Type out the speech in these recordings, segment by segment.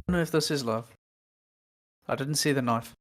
don't know if this is live. I didn't see the knife.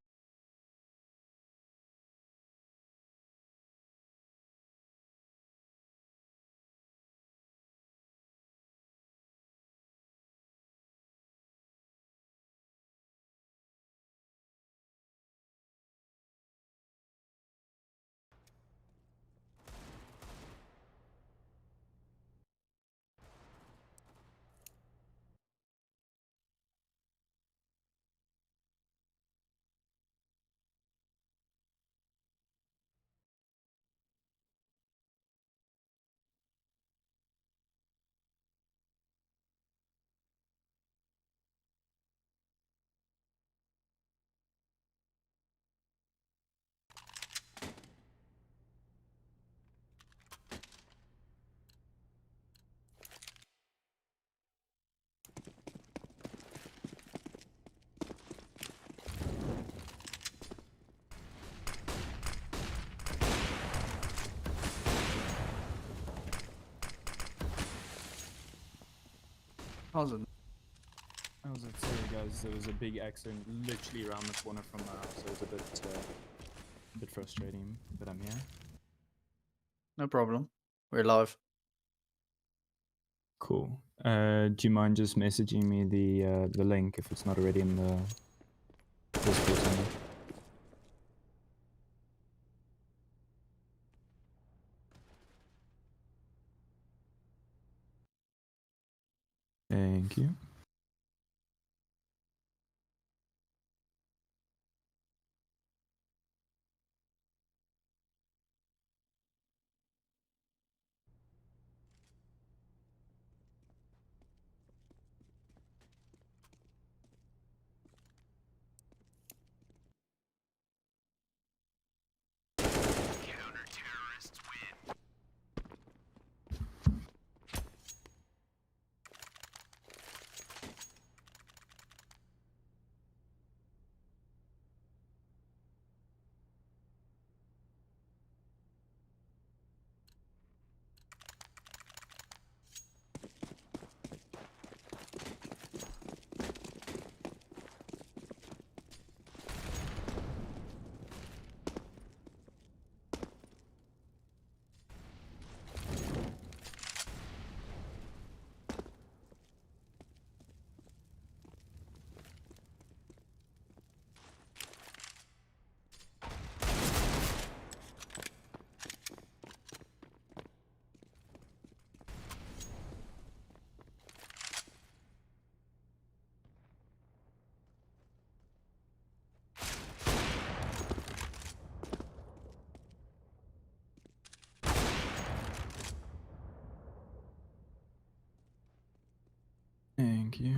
How's it? I was sorry guys, there was a big accident literally around the corner from my house, so it was a bit frustrating, but I'm here. No problem. We're live. Cool. Do you mind just messaging me the link if it's not already in the Discord channel? Thank you. Thank you.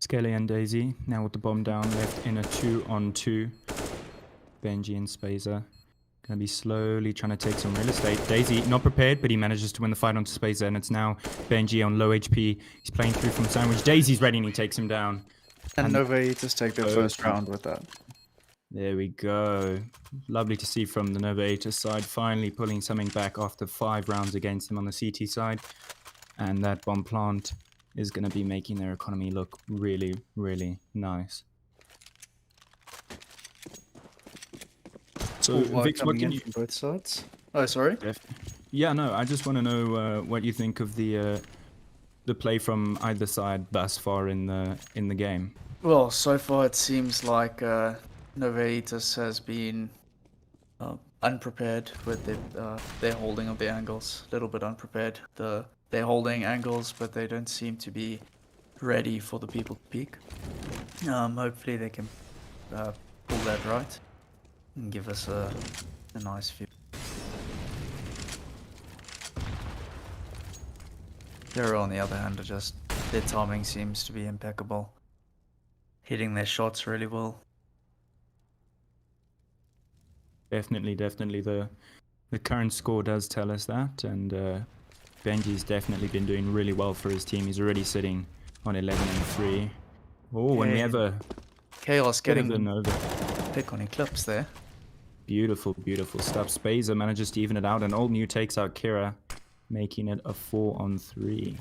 Skelly and Daisy now with the bomb down, left in a 2-on-2. Benji and Spazer gonna be slowly trying to take some real estate. Daisy not prepared, but he manages to win the fight onto Spazer, and it's now Benji on low HP. He's playing through from sandwich. Daisy's ready and he takes him down. And Nova Aetas take the first round with that. There we go. Lovely to see from the Nova Aetas side, finally pulling something back after 5 rounds against them on the CT side. And that bomb plant is going to be making their economy look really, really nice. So, Vix, what can you... from both sides? Oh, sorry? Yeah, no, I just want to know what you think of the play from either side thus far in the game. Well, so far it seems like Nova Aetas has been unprepared with their holding of the angles. A little bit unprepared. They're holding angles, but they don't seem to be ready for the people to peek. Hopefully they can pull that right and give us a nice view. Terra, on the other hand, their timing seems to be impeccable. Hitting their shots really well. Definitely. The current score does tell us that, and Benji's definitely been doing really well for his team. He's already sitting on 11-3. Oh, and we have a Chaos getting the Nova pick on Eclipse there. Beautiful stuff. Spazer manages to even it out, and Old New takes out Kira, making it a 4-on-3.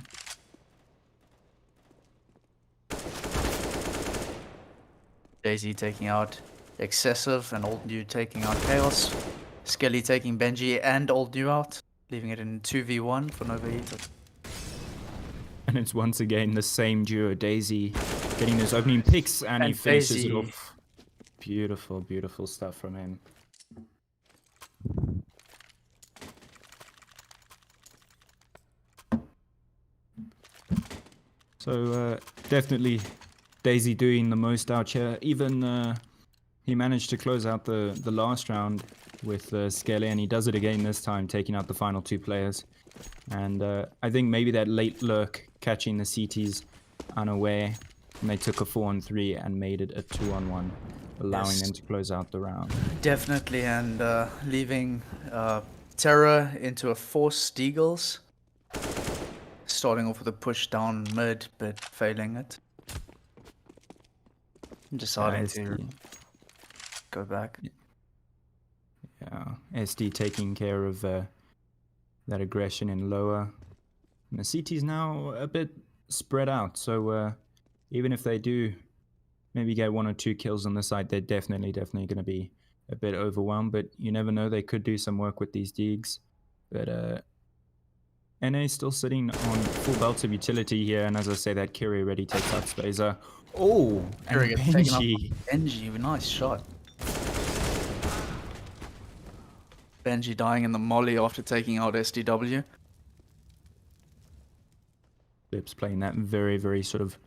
Daisy taking out Excessive and Old New taking out Chaos. Skelly taking Benji and Old New out, leaving it in 2v1 for Nova Aetas. And it's once again the same duo. Daisy getting those opening picks, and he finishes it off. Beautiful stuff from him. So definitely Daisy doing the most out here. Even he managed to close out the last round with Skelly, and he does it again this time, taking out the final 2 players. And I think maybe that late lurk, catching the CTs unaware, and they took a 4-on-3 and made it a 2-on-1, allowing them to close out the round. Definitely, and leaving Terra into a forced Deagles. Starting off with a push down mid, but failing it. Deciding to go back. Yeah, SD taking care of that aggression in lower. And the CT's now a bit spread out, so even if they do maybe get 1 or 2 kills on the side, they're definitely going to be a bit overwhelmed. But you never know, they could do some work with these Deags. But NA still sitting on full belts of utility here, and as I say, that Kiri already takes out Spazer. Oh, and Benji. Benji, nice shot. Benji dying in the molly after taking out SDW. Lips playing that very sort of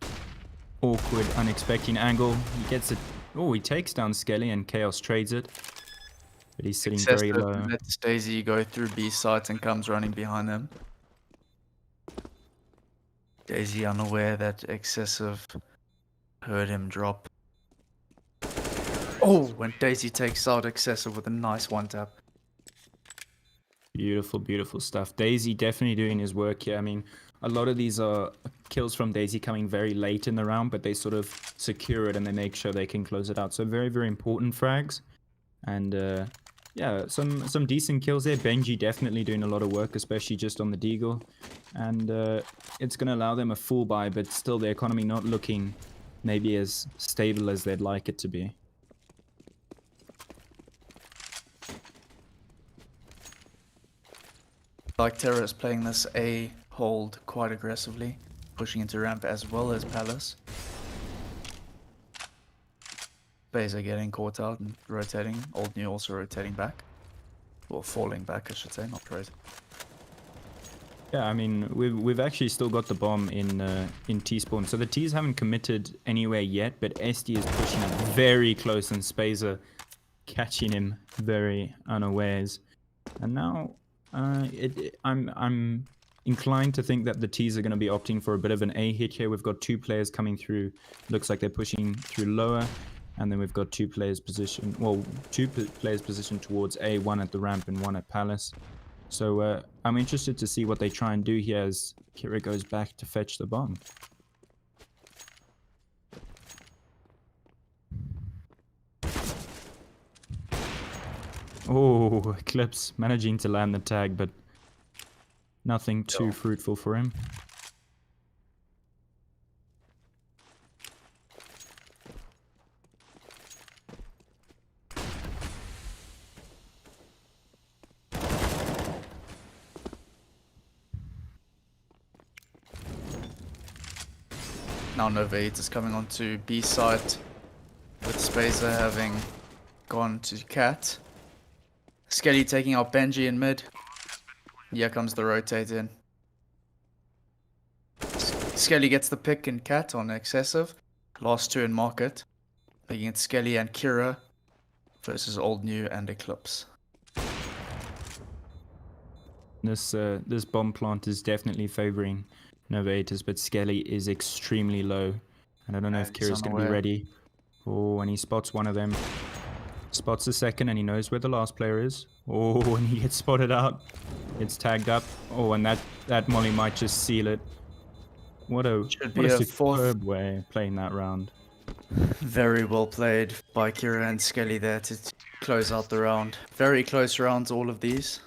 awkward, unexpected angle. He gets it. Oh, he takes down Skelly, and Chaos trades it. But he's sitting very low. Lets Daisy go through B sites and comes running behind them. Daisy unaware that Excessive heard him drop. Oh, when Daisy takes out Excessive with a nice one-tap. Beautiful stuff. Daisy definitely doing his work here. I mean, a lot of these are kills from Daisy coming very late in the round, but they sort of secure it and they make sure they can close it out. So very important frags. And yeah, some decent kills there. Benji definitely doing a lot of work, especially just on the Deagle. And it's going to allow them a full buy, but still the economy not looking maybe as stable as they'd like it to be. Like Terra is playing this A hold quite aggressively, pushing into ramp as well as Palace. Spazer getting caught out and rotating. Old New also rotating back. Or falling back, I should say, not rotating. Yeah, I mean, we've actually still got the bomb in T spawn, so the T's haven't committed anywhere yet, but SD is pushing up very close, and Spazer catching him very unawares. And now, I'm inclined to think that the T's are going to be opting for a bit of an A hit here. We've got two players coming through. Looks like they're pushing through lower, and then we've got two players positioned. Well, players positioned towards A, one at the ramp and one at Palace. So I'm interested to see what they try and do here as Kira goes back to fetch the bomb. Oh, Eclipse managing to land the tag, but nothing too fruitful for him. Now Nova Aetas is coming onto B side, with Spazer having gone to Cat. Skelly taking out Benji in mid. Here comes the rotate in. Skelly gets the pick in Cat on excessive. Last two in market. Making it Skelly and Kira versus Old New and Eclipse. This bomb plant is definitely favoring Nova Aetas, but Skelly is extremely low. And I don't know if Kira's going to be ready. Oh, and he spots one of them. Spots the second, and he knows where the last player is. Oh, and he gets spotted out. It's tagged up. Oh, and that molly might just seal it. What a superb way of playing that round. Very well played by Kira and Skelly there to close out the round. Very close rounds, all of these.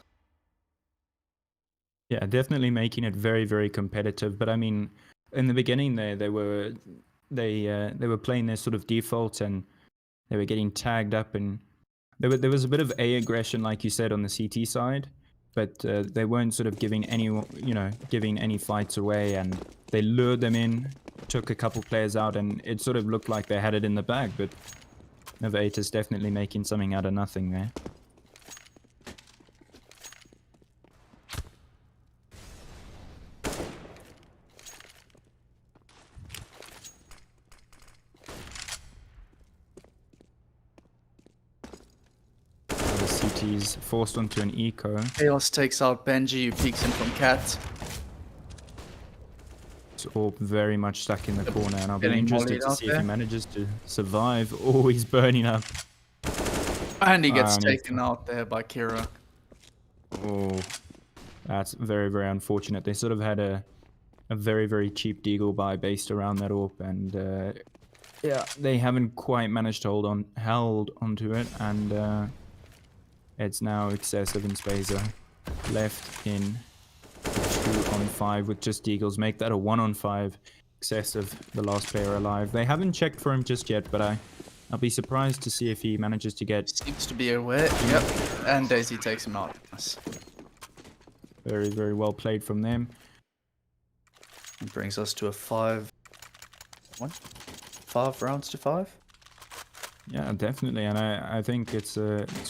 Yeah, definitely making it very, very competitive. But I mean, in the beginning they were playing their sort of default, and they were getting tagged up, and there was a bit of A aggression, like you said, on the CT side, but they weren't sort of giving any fights away, and they lured them in, took a couple players out, and it sort of looked like they had it in the bag. But Nova Aetas definitely making something out of nothing there. CT's forced onto an eco. Chaos takes out Benji, who peeks in from Cat. It's all very much stuck in the corner, and I'll be interested to see if he manages to survive. Oh, he's burning up. And he gets taken out there by Kira. Oh, that's very, very unfortunate. They sort of had a very, very cheap deagle buy based around that AWP, and yeah, they haven't quite managed to held onto it, and it's now excessive in Spazer left in 2-on-5 with just deagles. Make that a 1-on-5. Excessive, the last player alive. They haven't checked for him just yet, but I'll be surprised to see if he manages to get... Seems to be aware. Yep, and Daisy takes him out. Nice. Very, very well played from them. It brings us to a 5 rounds to 5. Yeah, definitely, and I think it's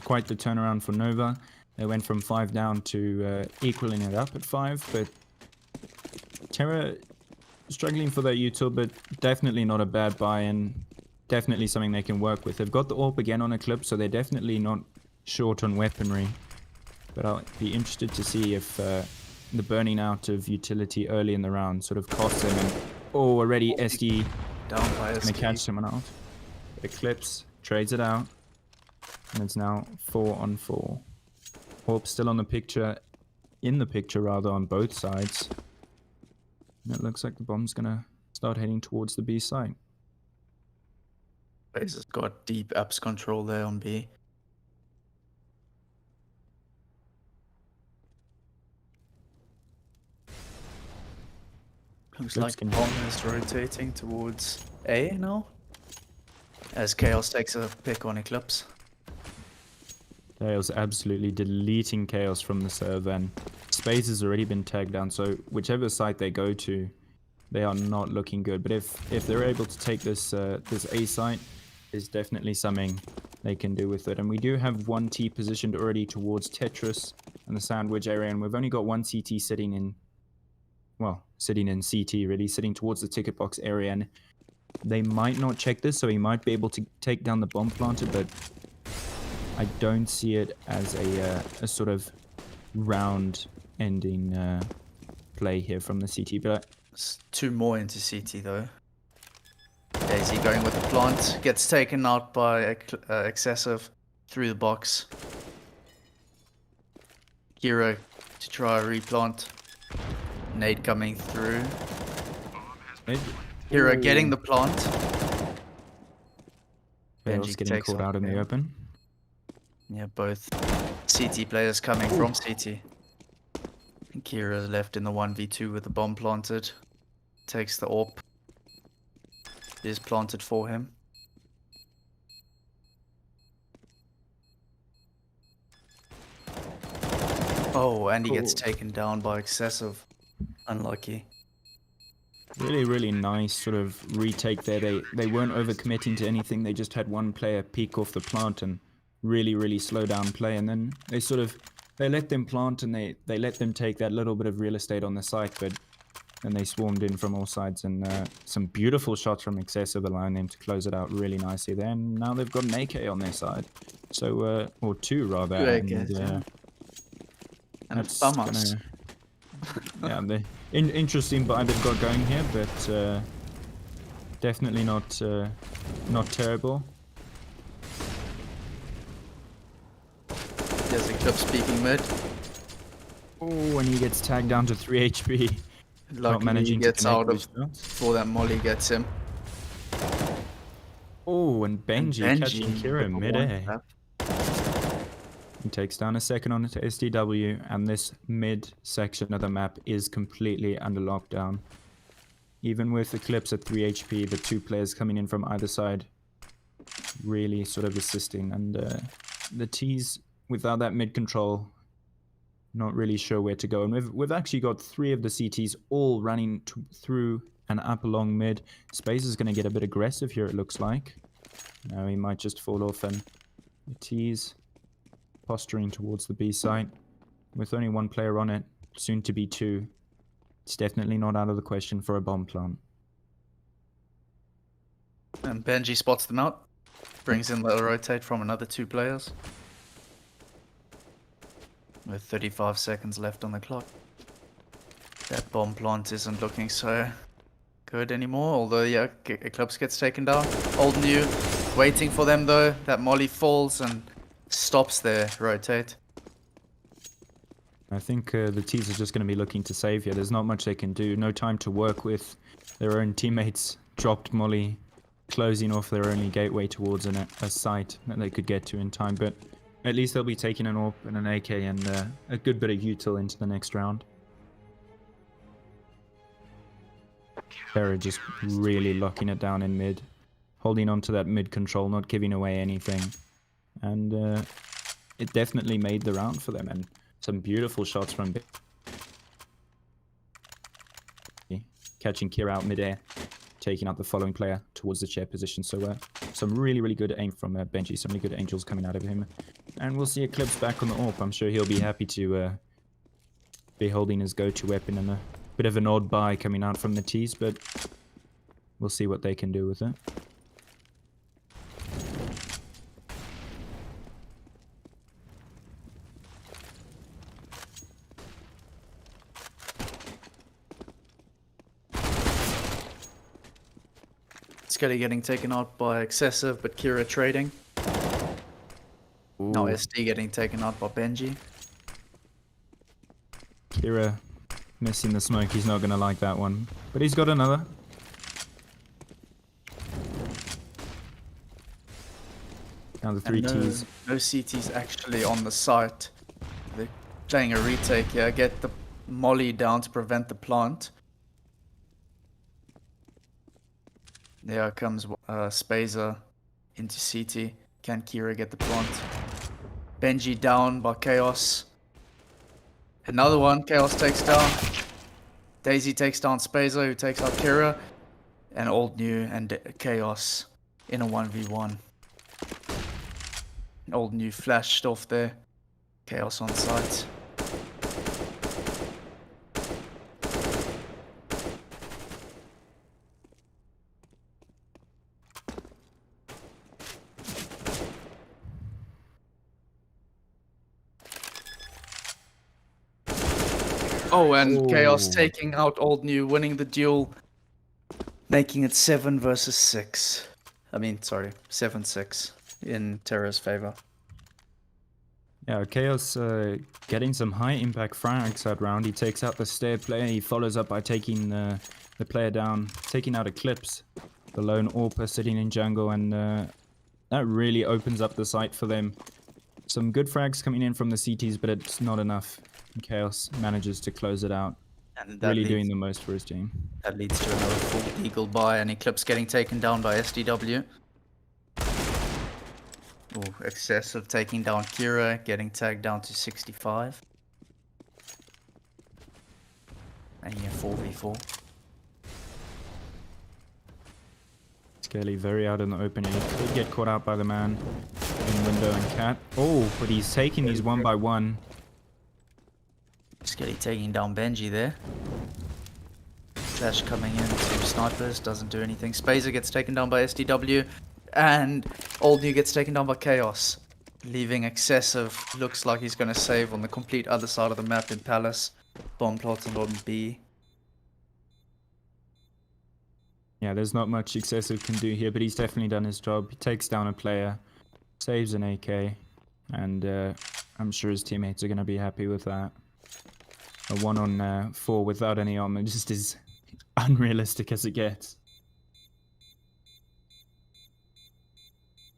quite the turnaround for Nova. They went from 5 down to equaling it up at 5, but Terra struggling for that util, but definitely not a bad buy, and definitely something they can work with. They've got the AWP again on Eclipse, so they're definitely not short on weaponry. But I'll be interested to see if the burning out of utility early in the round sort of costs them. And already SD down by gonna catch someone out. Eclipse trades it out, and it's now 4-on-4. AWP still on the picture, on both sides. And it looks like the bomb's gonna start heading towards the B site. Base has got deep apps control there on B. Looks like bomb is rotating towards A now, as Chaos takes a pick on Eclipse. Chaos absolutely deleting Chaos from the server, and Space has already been tagged down, so whichever site they go to, they are not looking good. But if they're able to take this this A site, is definitely something they can do with it. And we do have one T positioned already towards Tetris and the sandwich area, and we've only got one CT sitting in well, sitting in CT, really sitting towards the ticket box area, and they might not check this, so he might be able to take down the bomb planter, but I don't see it as a sort of round-ending play here from the CT. But It's 2 more into CT though. Daisy going with the plant, gets taken out by excessive through the box. Hero to try a replant. Nade coming through. Hero getting the plant. Bale's Benji getting takes caught off out in the there. open. Yeah, both CT players coming from CT. And Kira left in the 1v2 with the bomb planted. Takes the AWP. It is planted for him. Oh, and he gets taken down by excessive. Unlucky. Really, really nice sort of retake there. They weren't overcommitting to anything. They just had one player peek off the plant and really, really slow down play. And then they let them plant and they let them take that little bit of real estate on the site. But then they swarmed in from all sides, and some beautiful shots from excessive allowing them to close it out really nicely there. And now they've got an AK on their side. So, or 2 rather. 2 AKs, yeah. And that's a FAMAS. Yeah, the interesting buy they've got going here, but definitely not terrible. There's a clip speaking mid. Oh, and he gets tagged down to 3 HP. Luckily he gets out of shots. before that molly gets him. Oh, and Benji catching Kira with the mid-air. one tap. He takes down a second on it to SDW, and this mid section of the map is completely under lockdown. Even with Eclipse at 3 HP, the 2 players coming in from either side really sort of assisting, and the T's without that mid control, not really sure where to go. And we've actually got 3 of the CTs all running through and up along mid. Space is going to get a bit aggressive here, it looks like. Now he might just fall off, and the T's posturing towards the B site with only 1 player on it, soon to be 2. It's definitely not out of the question for a bomb plant. And Benji spots them out. Brings in the rotate from another 2 players. With 35 seconds left on the clock. That bomb plant isn't looking so good anymore, although yeah, Eclipse gets taken down. Old New waiting for them though. That molly falls and stops their rotate. I think the T's are just going to be looking to save here. There's not much they can do. No time to work with their own teammates. Dropped molly, closing off their only gateway towards a site that they could get to in time. But at least they'll be taking an AWP and an AK and a good bit of util into the next round. Terra just really locking it down in mid. Holding on to that mid control, not giving away anything. And it definitely made the round for them. And some beautiful shots from catching Kira out midair, taking out the following player towards the chair position. So some really, really good aim from Benji. So many good angels coming out of him. And we'll see Eclipse back on the AWP. I'm sure he'll be happy to be holding his go-to weapon, and a bit of an odd buy coming out from the T's, but we'll see what they can do with it. Scuddy getting taken out by excessive, but Kira trading. Now SD getting taken out by Benji. Kira missing the smoke. He's not going to like that one. But he's got another. Now the 3 T's. No CTs actually on the site. They're playing a retake here. Get the molly down to prevent the plant. There comes Spazer into CT. Can Kira get the plant? Benji down by Chaos. Another one. Chaos takes down. Daisy takes down Spazer, who takes out Kira. And Old New and Chaos in a 1v1. Old New flashed off there. Chaos on site. Oh, and Chaos Oh. taking out Old New, winning the duel, making it 7 versus 6. I mean, sorry, 7-6 in Terra's favor. Yeah, Chaos getting some high impact frags that round. He takes out the stair player. He follows up by taking the player down, taking out Eclipse, the lone AWPer sitting in jungle, and that really opens up the site for them. Some good frags coming in from the CTs, but it's not enough. Chaos manages to close it out. And Really doing the most for his team. that leads to another full Eagle buy, and Eclipse getting taken down by SDW. Oh, excessive taking down Kira, getting tagged down to 65. And yeah, 4v4. Scaly very out in the open. He could get caught out by the man in window and cat. Oh, but he's taking these one by one. Skelly taking down Benji there. Flash coming in, 2 snipers, doesn't do anything. Spazer gets taken down by SDW, and Old New gets taken down by Chaos. Leaving Excessive, looks like he's going to save on the complete other side of the map in Palace. Bomb plots on B. Yeah, there's not much Excessive can do here, but he's definitely done his job. He takes down a player, saves an AK, and I'm sure his teammates are going to be happy with that. A 1-on-4 without any armor just is unrealistic as it gets.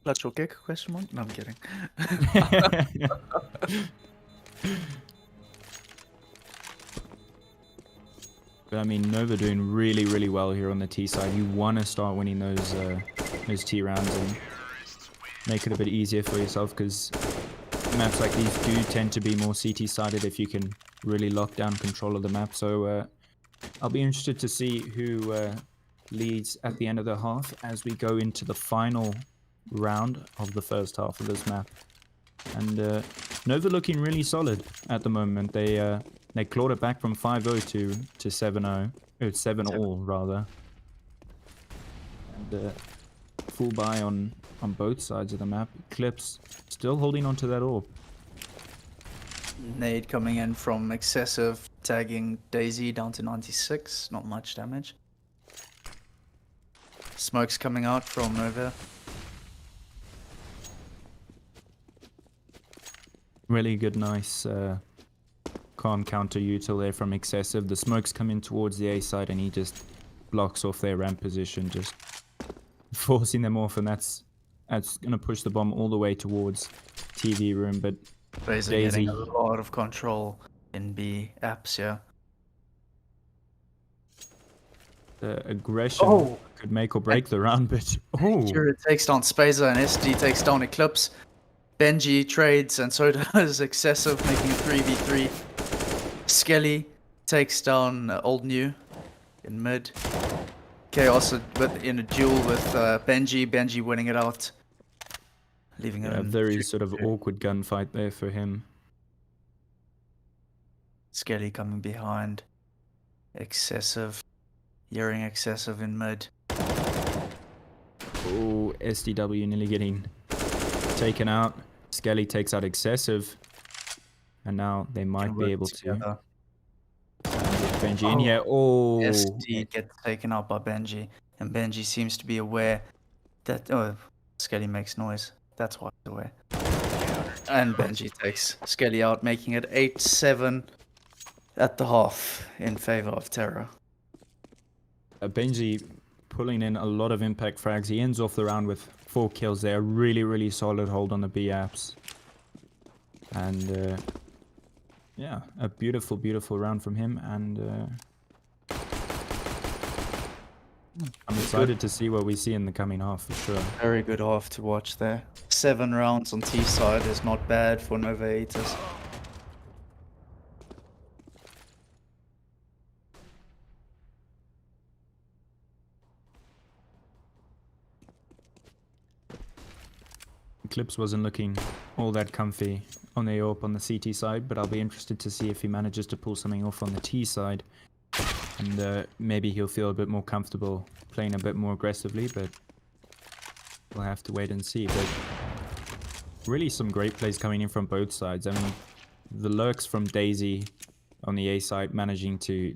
Lateral kick, question mark? No, I'm kidding. But I mean, Nova doing really, really well here on the T side. You want to start winning those T rounds and make it a bit easier for yourself, because maps like these do tend to be more CT sided if you can really lock down control of the map. So I'll be interested to see who leads at the end of the half as we go into the final round of the first half of this map. And Nova looking really solid at the moment. They clawed it back from 5-0 to 7-0. Oh, 7-all rather. And full buy on both sides of the map. Eclipse still holding on to that orb. Nade coming in from Excessive, tagging Daisy down to 96. Not much damage. Smoke's coming out from Nova. Really good, nice calm counter util there from Excessive. The smoke's coming towards the A side and he just blocks off their ramp position, just forcing them off, and that's gonna push the bomb all the way towards TV room. But Daisy getting a lot of control in B apps, yeah. The aggression could make or break the round, but Kira takes down Spazer and SD takes down Eclipse. Benji trades and so does Excessive, making a 3v3. Skelly takes down Old New in mid. Chaos in a duel with Benji. Benji winning it out. Leaving a very sort of awkward gunfight there for him. Skelly coming behind. Excessive. Hearing Excessive in mid. Oh, SDW nearly getting taken out. Skelly takes out Excessive. And now they might be able to get Benji in here. Oh, SD gets taken out by Benji. And Benji seems to be aware that... Oh, Skelly makes noise. That's why he's aware. And Benji takes Skelly out, making it 8-7 at the half in favor of Terra. Benji pulling in a lot of impact frags. He ends off the round with 4 kills there. Really, really solid hold on the B apps. And yeah, a beautiful, beautiful round from him. And I'm excited to see what we see in the coming half for sure. Very good half to watch there. 7 rounds on T side is not bad for Nova Aetas. Eclipse wasn't looking all that comfy on the AWP on the CT side, but I'll be interested to see if he manages to pull something off on the T side. And maybe he'll feel a bit more comfortable playing a bit more aggressively, but we'll have to wait and see. But really some great plays coming in from both sides. I mean, the lurks from Daisy on the A site, managing to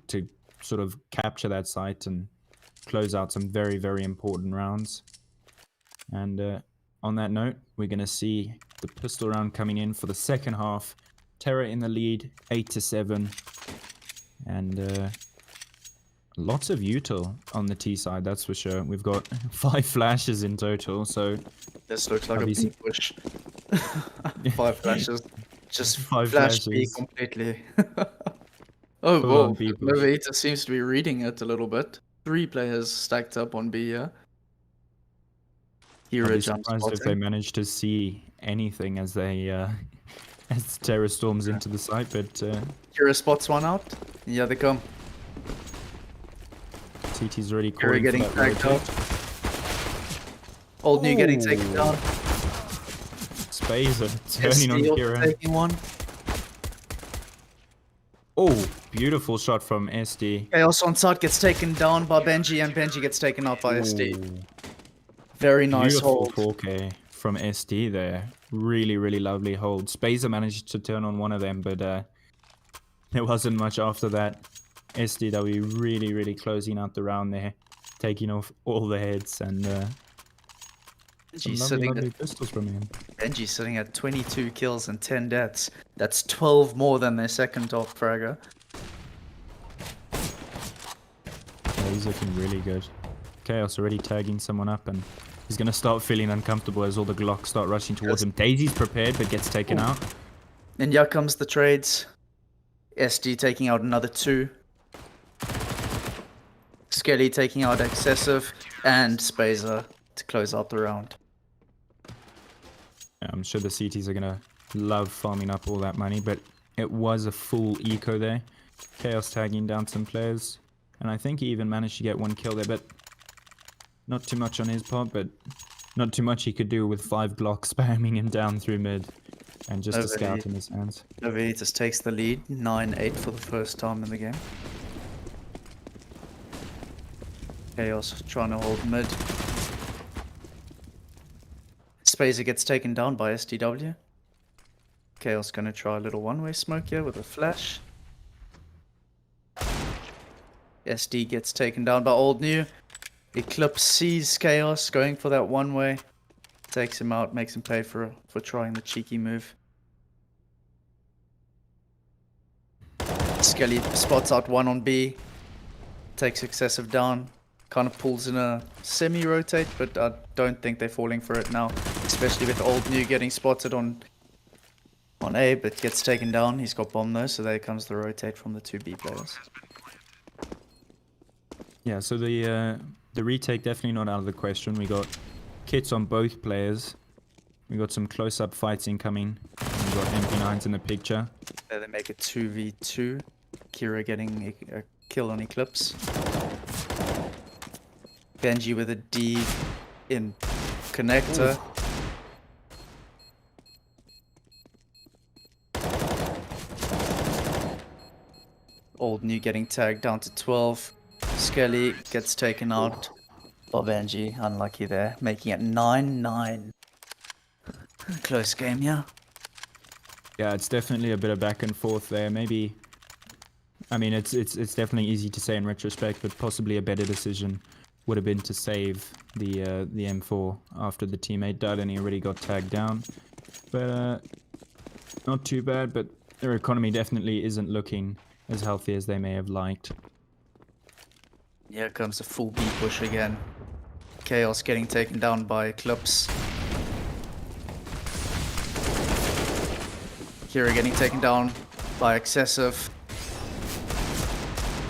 sort of capture that site and close out some very, very important rounds. And on that note, we're going to see the pistol round coming in for the second half. Terra in the lead, 8-7. And lots of util on the T side, that's for sure. We've got 5 flashes in total, so... This looks like obviously- a B push. 5 flashes. Just 5 flash B flashes. completely. Oh, Full on whoa. B push. Nova Aetas seems to be reading it a little bit. 3 players stacked up on B, yeah. I'd Hero be jump surprised if they spotting. manage to see anything as they as Terra storms into the site, but Hero spots one out. Yeah, they come. TT's already Hero calling for getting that tagged rotate. out. Old New getting taken Ooh. down. Spazer turning on SD Kira. taking one. Oh, beautiful shot from SD. Chaos on side gets taken down by Benji, and Benji gets taken out by SD. Ooh, Very nice beautiful hold. 4K from SD there. Really, really lovely hold. Spazer managed to turn on one of them, but there wasn't much after that. SDW really, really closing out the round there, taking off all the heads, and some lovely pistols from him. Benji's sitting at 22 kills and 10 deaths. That's 12 more than their second top fragger. Yeah, he's looking really good. Chaos already tagging someone up, and he's going to start feeling uncomfortable as all the Glocks start rushing towards him. Daisy's prepared, but gets taken out. And here comes the trades. SD taking out another 2. Skelly taking out Excessive, and Spazer to close out the round. Yeah, I'm sure the CTs are going to love farming up all that money, but it was a full eco there. Chaos tagging down some players, and I think he even managed to get 1 kill there, but not too much on his part, but not too much he could do with 5 Glocks spamming him down through mid, and just a scout in his hands. Nova Aetas takes the lead, 9-8 for the first time in the game. Chaos trying to hold mid. Spazer gets taken down by SDW. Chaos gonna try a little one-way smoke here with a flash. SD gets taken down by Old New. Eclipse sees Chaos going for that one-way. Takes him out, makes him pay for trying the cheeky move. Skelly spots out one on B. Takes Excessive down. Kind of pulls in a semi-rotate, but I don't think they're falling for it now. Especially with Old New getting spotted on A, but gets taken down. He's got bomb though, so there comes the rotate from the 2 B players. Yeah, so the retake definitely not out of the question. We got kits on both players. We got some close-up fights incoming. We got MP9s in the picture. There they make a 2v2. Kira getting a kill on Eclipse. Benji with a D in connector. Ooh. Old New getting tagged down to 12. Skelly gets taken out. Benji, unlucky there, making it 9-9. Close game, yeah. Yeah, it's definitely a bit of back and forth there. Maybe, I mean, it's definitely easy to say in retrospect, but possibly a better decision would have been to save the M4 after the teammate died and he already got tagged down. But not too bad, but their economy definitely isn't looking as healthy as they may have liked. Here comes the full B push again. Chaos getting taken down by Eclipse. Kira getting taken down by Excessive.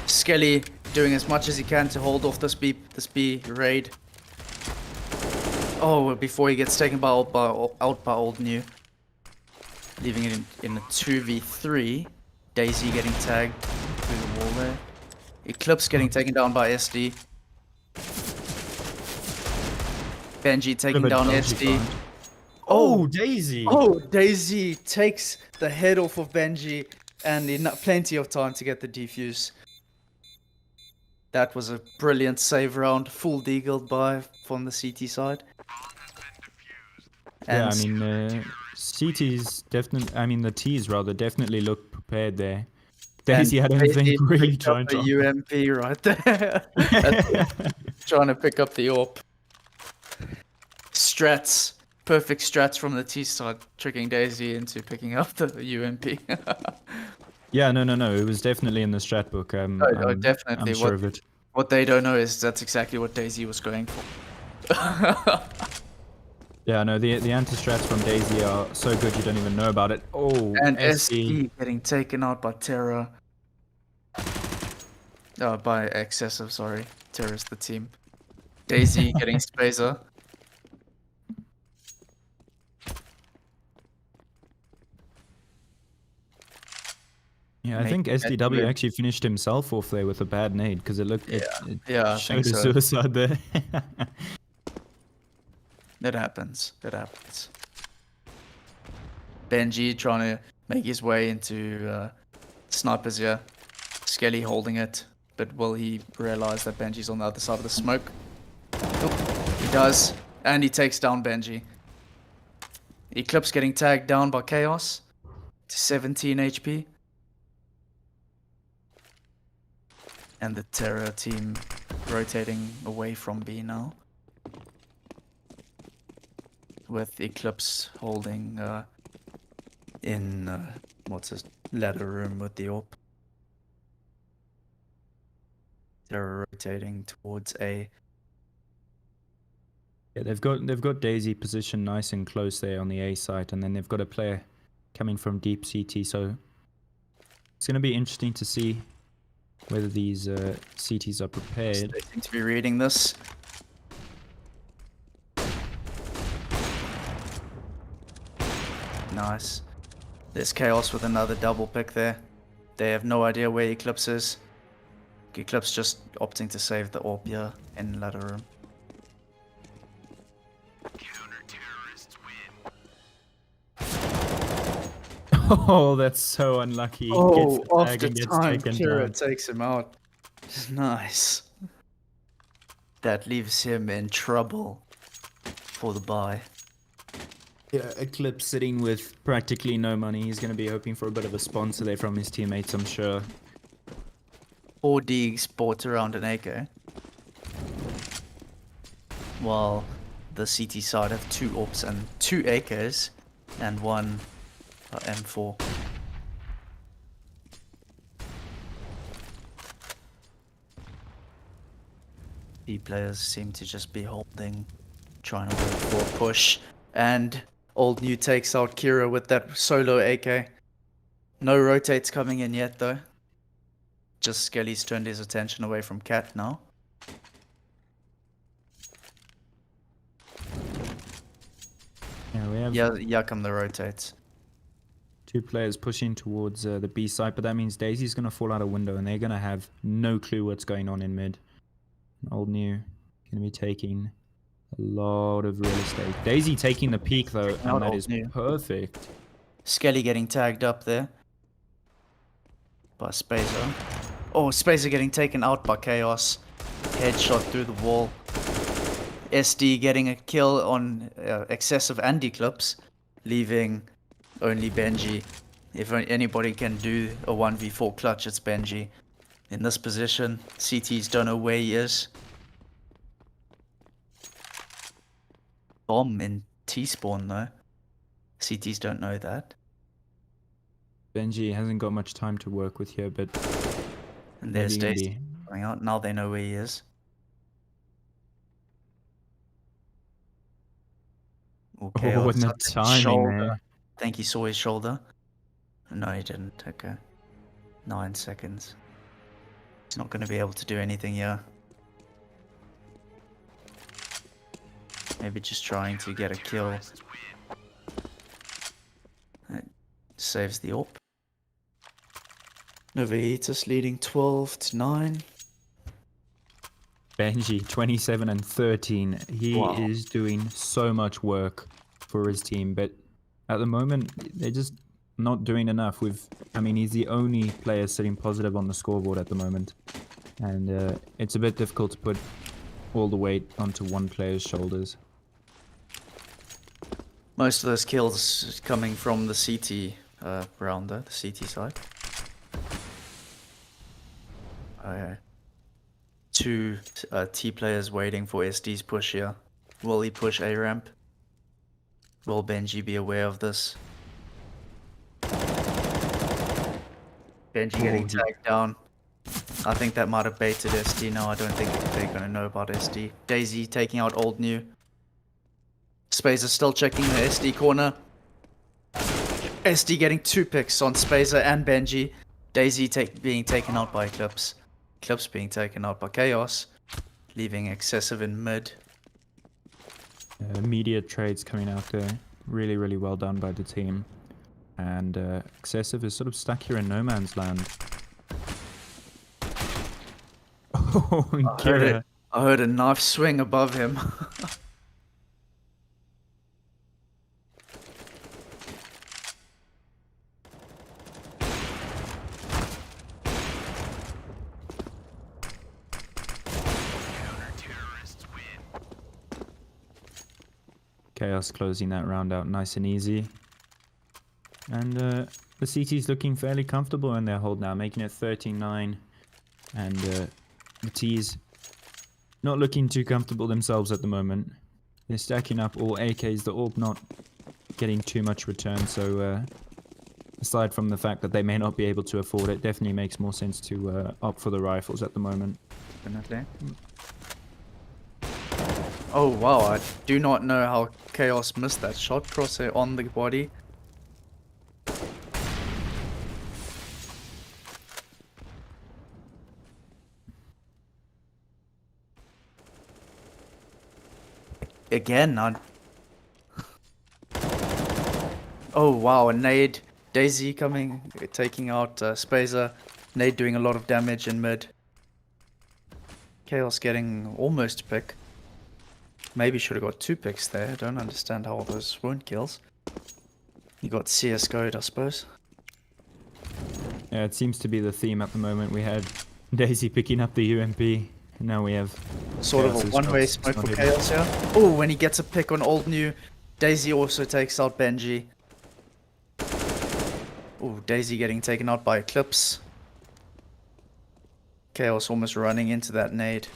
Skelly doing as much as he can to hold off this B raid. Oh, before he gets taken out by Old New. Leaving it in a 2v3. Daisy getting tagged through the wall there. Eclipse getting taken down by SD. Benji taking down SD. Oh, Daisy! Oh, Daisy takes the head off of Benji and plenty of time to get the defuse. That was a brilliant save round, full deagled from the CT side. Yeah, I mean, CT's definitely, I mean the T's rather, definitely look prepared there. Daisy, I don't Daisy think really picked up trying a to. UMP right there. Trying to pick up the AWP. Strats. Perfect strats from the T side, tricking Daisy into picking up the UMP. Yeah, no. It was definitely in the strat book. Oh, definitely. I'm sure of it. What they don't know is that's exactly what Daisy was going for. Yeah, no, the anti-strats from Daisy are so good you don't even know about it. Oh, And SD. SD getting taken out by Terra. By Excessive, sorry. Terra's the team. Daisy getting Spazer. Yeah, I think SDW actually finished himself off there with a bad nade because it looked it Yeah, I showed think a so. suicide there. It happens. It happens. Benji trying to make his way into snipers here. Skelly holding it. But will he realize that Benji's on the other side of the smoke? Oh, he does. And he takes down Benji. Eclipse getting tagged down by Chaos to 17 HP. And the Terra team rotating away from B now. With Eclipse holding in what's his ladder room with the AWP. They're rotating towards A. Yeah, they've got Daisy positioned nice and close there on the A site, and then they've got a player coming from deep CT. So it's going to be interesting to see whether these CTs are prepared. They seem to be reading this. Nice. There's Chaos with another double pick there. They have no idea where Eclipse is. Eclipse just opting to save the AWP here in ladder room. Oh, that's so unlucky. Oh, Gets the off tag the and gets time, taken Kira down. takes him out. Nice. That leaves him in trouble for the buy. Yeah, Eclipse sitting with practically no money. He's going to be hoping for a bit of a sponsor there from his teammates, I'm sure. 4D sports around an AK. While the CT side have 2 AWPs and 2 AKs and 1 M4. B players seem to just be holding, trying to wait for a push. And Old New takes out Kira with that solo AK. No rotates coming in yet though. Just Skelly's turned his attention away from Cat now. Yeah, we have Yeah, come the rotates. 2 players pushing towards the B site, but that means Daisy's going to fall out a window and they're going to have no clue what's going on in mid. Old New going to be taking a lot of real estate. Daisy taking the peak though, and that is perfect. Skelly getting tagged up there by Spazer. Oh, Spazer getting taken out by Chaos. Headshot through the wall. SD getting a kill on Excessive and Eclipse, leaving only Benji. If anybody can do a 1v4 clutch, it's Benji. In this position, CTs don't know where he is. Bomb in T-spawn though. CTs don't know that. Benji hasn't got much time to work with here, but And there's Daisy coming out. Now they know where he is. Okay, oh, and the timing there. I think he saw his shoulder. No, he didn't. Okay. 9 seconds. He's not going to be able to do anything here. Maybe just trying to get a kill. That saves the AWP. Nova Aetas leading 12-9. Benji, 27 and 13. He is doing so much work for his team, but at the moment, they're just not doing enough. I mean, he's the only player sitting positive on the scoreboard at the moment. And it's a bit difficult to put all the weight onto one player's shoulders. Most of those kills coming from the CT round though, the CT side. Okay. Two T players waiting for SD's push here. Will he push A ramp? Will Benji be aware of this? Benji getting tagged down. I think that might have baited SD now. I don't think they're going to know about SD. Daisy taking out old new. Spazer still checking the SD corner. SD getting 2 picks on Spazer and Benji. Daisy being taken out by Eclipse. Eclipse being taken out by Chaos. Leaving Excessive in mid. Immediate trades coming out there. Really, really well done by the team. And Excessive is sort of stuck here in no man's land. Oh, I heard a knife swing above him. Chaos closing that round out nice and easy. And the CT's looking fairly comfortable in their hold now, making it 13-9. And the T's not looking too comfortable themselves at the moment. They're stacking up all AKs, the AWP not getting too much return, so aside from the fact that they may not be able to afford it, definitely makes more sense to opt for the rifles at the moment. Definitely. Oh wow, I do not know how Chaos missed that shot. Crosshair on the body. Again, oh wow, a nade. Daisy coming, taking out Spazer. Nade doing a lot of damage in mid. Chaos getting almost a pick. Maybe should have got 2 picks there. I don't understand how all those weren't kills. You got CSGO'd, I suppose. Yeah, it seems to be the theme at the moment. We had Daisy picking up the UMP, and now we have sort of a one-way smoke for Chaos here. Oh, when he gets a pick on old new, Daisy also takes out Benji. Oh, Daisy getting taken out by Eclipse. Chaos almost running into that nade.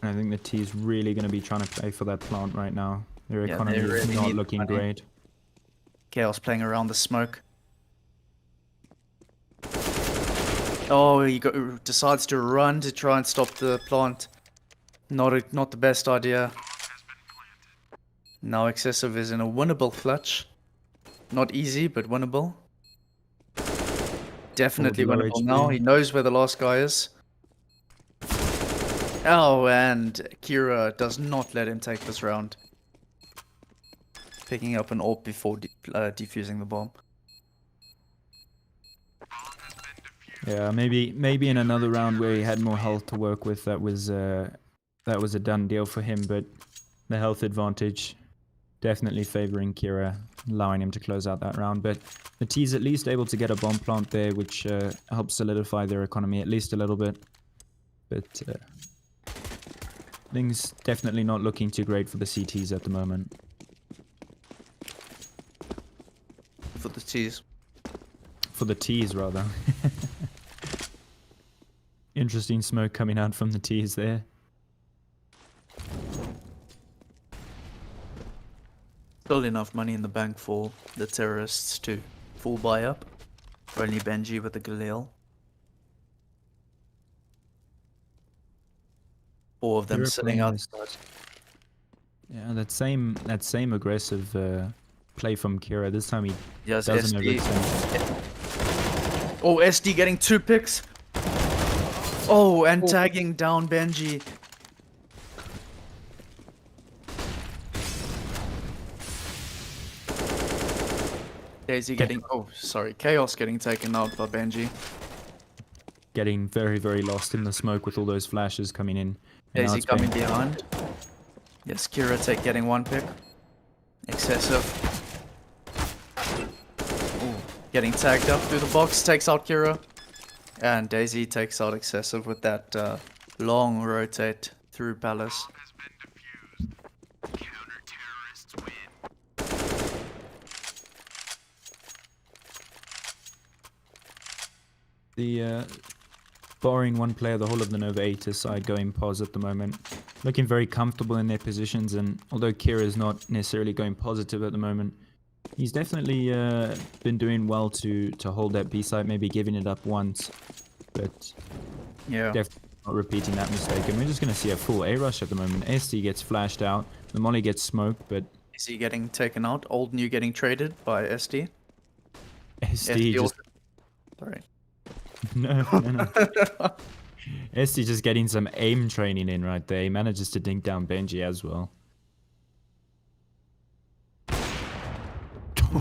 I think the T's really going to be trying to play for that plant right now. Their economy is really not looking great. Chaos playing around the smoke. Oh, he decides to run to try and stop the plant. Not the best idea. Now Excessive is in a winnable clutch. Not easy, but winnable. Definitely winnable now. He knows where the last guy is. Oh, and Kira does not let him take this round. Picking up an AWP before defusing the bomb. Yeah, maybe in another round where he had more health to work with, that was a done deal for him. But the health advantage definitely favoring Kira, allowing him to close out that round. But the T's at least able to get a bomb plant there, which helps solidify their economy at least a little bit. But things definitely not looking too great for the CTs at the moment. For the T's. For the T's, rather. Interesting smoke coming out from the T's there. Still enough money in the bank for the terrorists to full buy up. Only Benji with the Galil. 4 of them sitting out. Yeah, that same aggressive play from Kira. This time he doesn't SD. overextend. Oh, SD getting 2 picks. Oh, and tagging down Benji. Daisy getting... Oh, sorry. Chaos getting taken out by Benji. Getting very, very lost in the smoke with all those flashes coming in. Daisy coming behind. Yes, Kira getting 1 pick. Excessive. Ooh, getting tagged up through the box. Takes out Kira. And Daisy takes out Excessive with that long rotate through Palace. The barring one player, the whole of the Nova Aetas side going pos at the moment. Looking very comfortable in their positions, and although Kira's not necessarily going positive at the moment, he's definitely been doing well to hold that B site, maybe giving it up once, but Yeah. definitely not repeating that mistake. And we're just going to see a full A rush at the moment. SD gets flashed out, the molly gets smoked, but Is he getting taken out? Old New getting traded by SD? SD just... Sorry. No. SD just getting some aim training in right there. He manages to dink down Benji as well.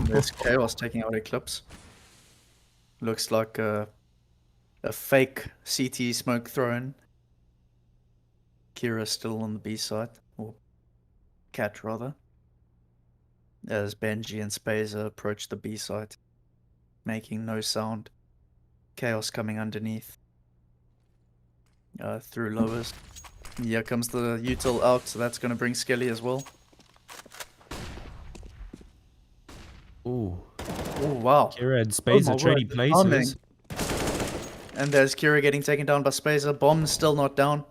There's Chaos taking out Eclipse. Looks like a fake CT smoke thrown. Kira still on the B side, or Cat rather. As Benji and Spazer approach the B side, making no sound. Chaos coming underneath. Through lowers. Here comes the util out, so that's going to bring Skelly as well. Ooh. Oh, wow. Kira and Spazer trading places. And there's Kira getting taken down by Spazer. Bomb still not down.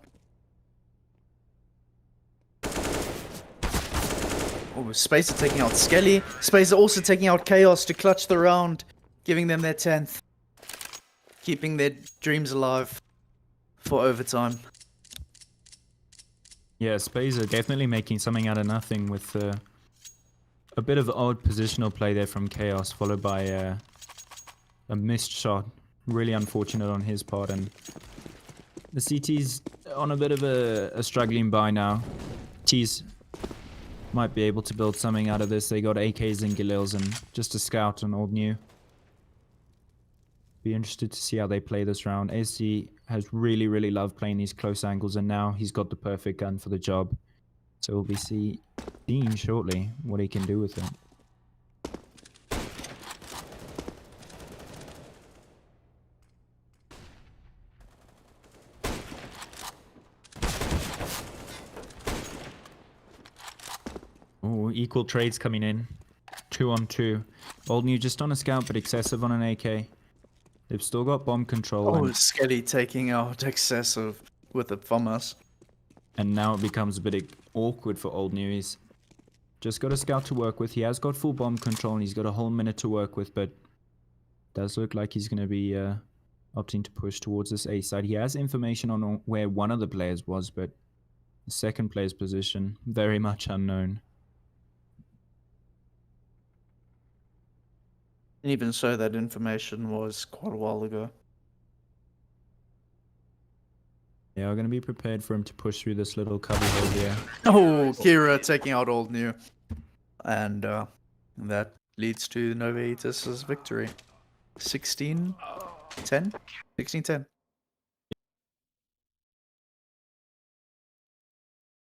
Oh, Spazer taking out Skelly. Spazer also taking out Chaos to clutch the round, giving them their 10th. Keeping their dreams alive for overtime. Yeah, Spazer definitely making something out of nothing with a bit of odd positional play there from Chaos, followed by a missed shot. Really unfortunate on his part, and the CT's on a bit of a struggling buy now. T's might be able to build something out of this. They got AKs and Galils and just a scout on Old New. Be interested to see how they play this round. AC has really loved playing these close angles, and now he's got the perfect gun for the job. So we'll be seeing shortly what he can do with it. Oh, equal trades coming in. 2 on 2. Old New just on a scout, but excessive on an AK. They've still got bomb control. Oh, Skelly taking out excessive with it from us. And now it becomes a bit awkward for Old New. He's just got a scout to work with. He has got full bomb control, and he's got a whole minute to work with, but does look like he's going to be opting to push towards this A side. He has information on where one of the players was, but the second player's position, very much unknown. Even so, that information was quite a while ago. Yeah, we're going to be prepared for him to push through this little cubby hole here. Oh, Kira taking out Old New. And that leads to Nova Aetas' victory. 16-10? 16-10.